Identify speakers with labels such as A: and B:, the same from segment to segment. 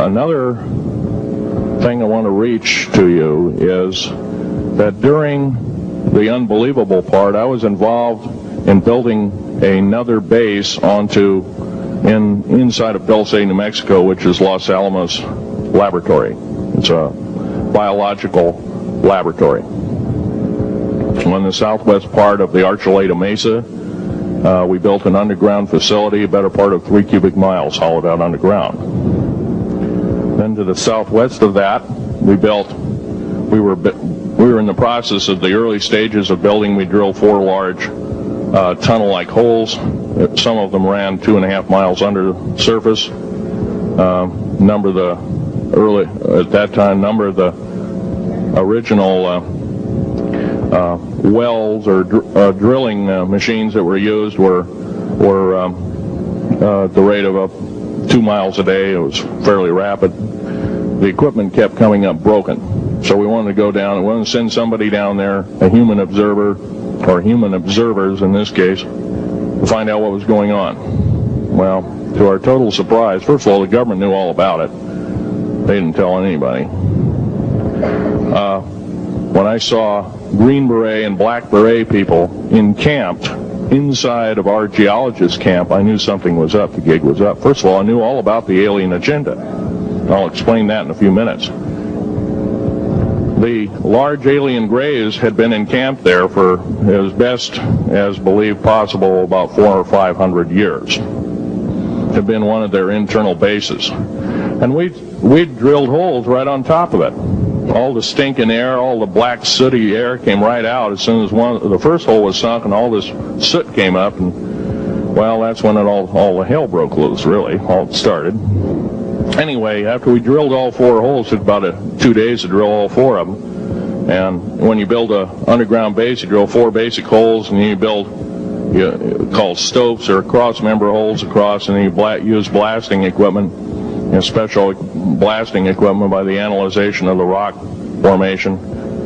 A: Another thing I want to reach to you is that during the unbelievable part, I was involved in building another base inside of Dulce, New Mexico, which is Los Alamos Laboratory. It's a biological laboratory. On the southwest part of the Archuleta Mesa, we built an underground facility, a better part of 3 cubic miles hollowed out underground. Then to the southwest of that, we were in the process of the early stages of building. We drilled 4 large tunnel-like holes. Some of them ran 2.5 miles under the surface. Number of the original wells or drilling machines that were used were at the rate of 2 miles a day. It was fairly rapid. The equipment kept coming up broken. So we wanted to go down and we wanted to send somebody down there, a human observer, or human observers in this case, to find out what was going on. Well, to our total surprise, first of all, the government knew all about it. They didn't tell anybody. When I saw Green Beret and Black Beret people encamped inside of our geologist camp, I knew something was up. The gig was up. First of all, I knew all about the alien agenda. I'll explain that in a few minutes. The large alien grays had been encamped there for as best as believed possible about 400 or 500 years. Had been one of their internal bases. And we'd drilled holes right on top of it. All the stinking air, all the black sooty air came right out as soon as the first hole was sunk, and all this soot came up, and well, that's when all the hell broke loose, really. All started. Anyway, after we drilled all 4 holes, it took about 2 days to drill all 4 of them. And when you build an underground base, you drill 4 basic holes, and then you build called stopes or cross-member holes across, and then you use blasting equipment, special blasting equipment by the analyzation of the rock formation,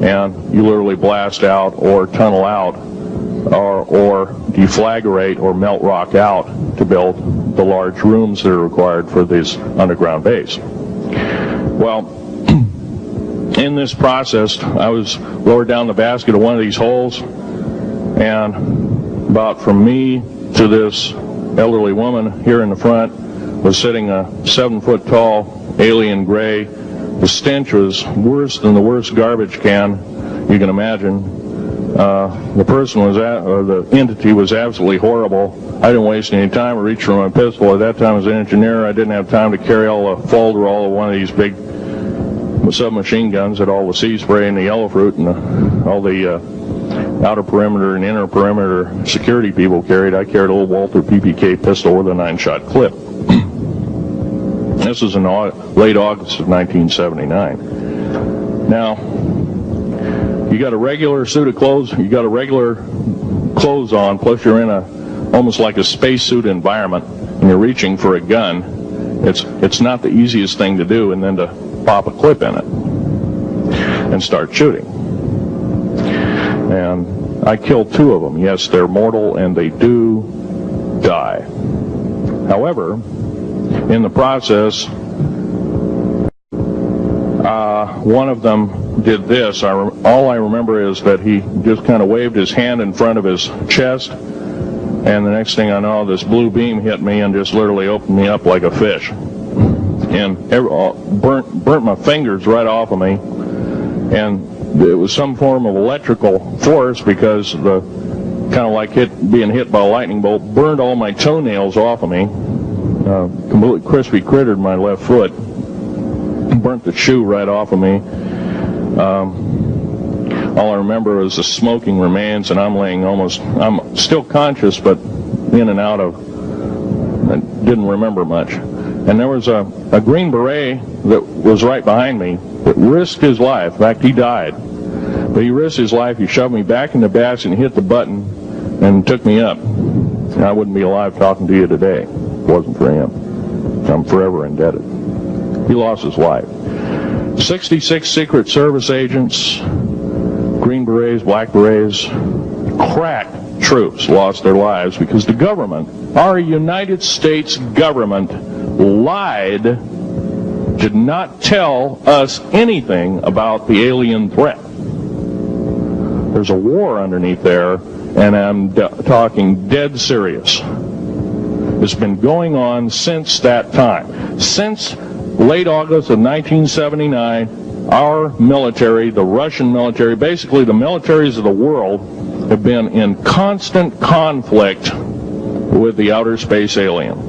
A: and you literally blast out or tunnel out or deflagrate or melt rock out to build the large rooms that are required for this underground base. Well, in this process, I was lowered down the basket of one of these holes, and about from me to this elderly woman here in the front was sitting a 7-foot-tall alien gray. The stench was worse than the worst garbage can you can imagine. The person or the entity was absolutely horrible. I didn't waste any time. I reached for my pistol. At that time, as an engineer, I didn't have time to carry all the folderol of one of these big submachine guns that all the sea spray and the yellow fruit and all the outer perimeter and inner perimeter security people carried. I carried a little Walther PPK pistol with a 9-shot clip. This was in late August of 1979. Now, you got a regular suit of clothes, you got a regular clothes on, plus you're in almost like a spacesuit environment, and you're reaching for a gun. It's not the easiest thing to do, and then to pop a clip in it and start shooting. And I killed 2 of them. Yes, they're mortal, and they do die. However, in the process, one of them did this. All I remember is that he just kind of waved his hand in front of his chest, and the next thing I know, this blue beam hit me and just literally opened me up like a fish, and burnt my fingers right off of me. And it was some form of electrical force, because the kind of like being hit by a lightning bolt burned all my toenails off of me. Completely crispy crittered my left foot, burnt the shoe right off of me. All I remember is the smoking remains, and I'm still conscious, but in and out of, I didn't remember much. And there was a Green Beret that was right behind me that risked his life. In fact, he died. But he risked his life. He shoved me back in the basket and hit the button and took me up. And I wouldn't be alive talking to you today if it wasn't for him. I'm forever indebted. He lost his life. 66 Secret Service agents, Green Berets, Black Berets, crack troops lost their lives because the government, our United States government, lied did not tell us anything about the alien threat. There's a war underneath there, and I'm talking dead serious. It's been going on since that time. Since late August of 1979, our military, the Russian military, basically the militaries of the world, have been in constant conflict with the outer space alien.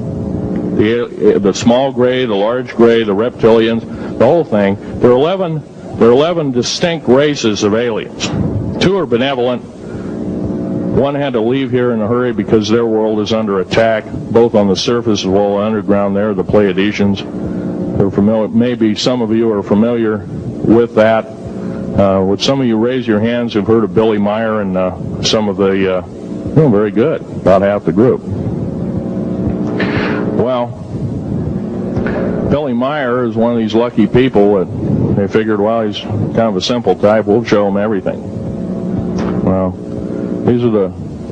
A: The small gray, the large gray, the reptilians, the whole thing. There are 11 distinct races of aliens. 2 are benevolent. 1 had to leave here in a hurry because their world is under attack, both on the surface as well as underground. They're the Pleiadians. They're familiar. Maybe some of you are familiar with that. Would some of you raise your hands who've heard of Billy Meyer and some of the... very good, about half the group. Well, Billy Meyer is one of these lucky people that they figured, well, he's kind of a simple type, we'll show him everything. Well, these are the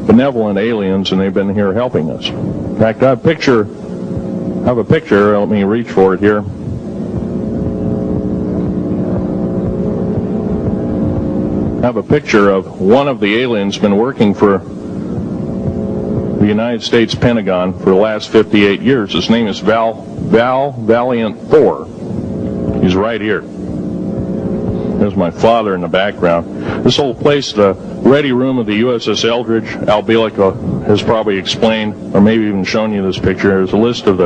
A: benevolent aliens, and they've been here helping us. In fact, I have a picture, let me reach for it here. I have a picture of one of the aliens been working for the United States Pentagon for the last 58 years. His name is Val Valiant Thor. He's right here. There's my father in the background. This whole place, the ready room of the USS Eldridge, Al Bielek has probably explained, or maybe even shown you this picture. There's a list of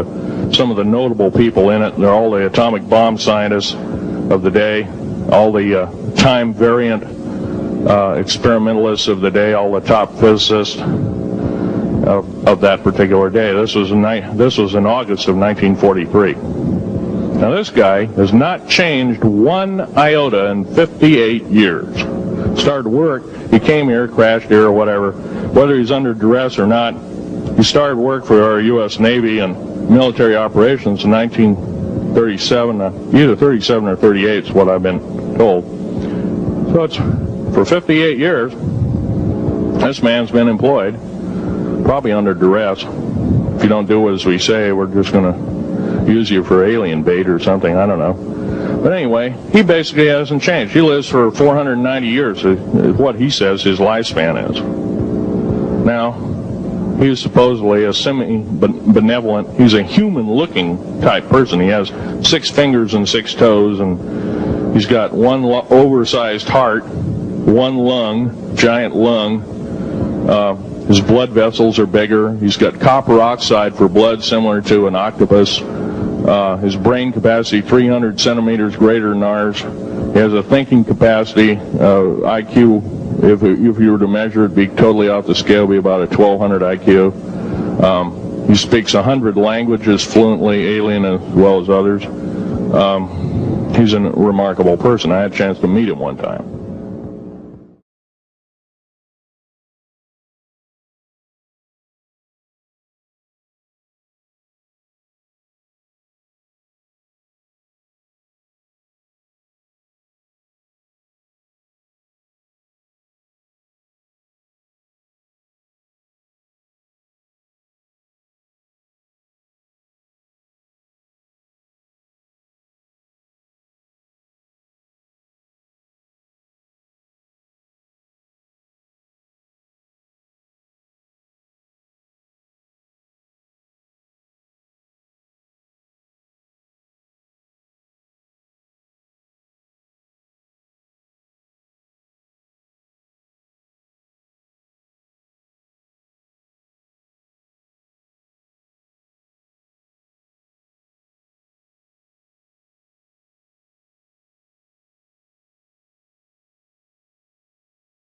A: some of the notable people in it. They're all the atomic bomb scientists of the day, all the time variant experimentalists of the day, all the top physicists of that particular day. This was in August of 1943. Now this guy has not changed one iota in 58 years. Started work, he came here, crashed here or whatever, whether he's under duress or not. He started work for our U.S. Navy and military operations in 1937, either 37 or 38 is what I've been told. So it's for 58 years, this man's been employed, probably under duress. If you don't do as we say, we're just going to use you for alien bait or something, I don't know. But anyway, he basically hasn't changed. He lives for 490 years, is what he says his lifespan is. Now, he's supposedly a semi-benevolent, he's a human-looking type person. He has 6 fingers and 6 toes, and he's got one oversized heart, 1 lung, giant lung. His blood vessels are bigger. He's got copper oxide for blood, similar to an octopus. His brain capacity, 300 centimeters greater than ours. He has a thinking capacity, IQ, if you were to measure it, be totally off the scale, be about a 1200 IQ. He speaks 100 languages fluently, alien as well as others. He's a remarkable person. I had a chance to meet him one time.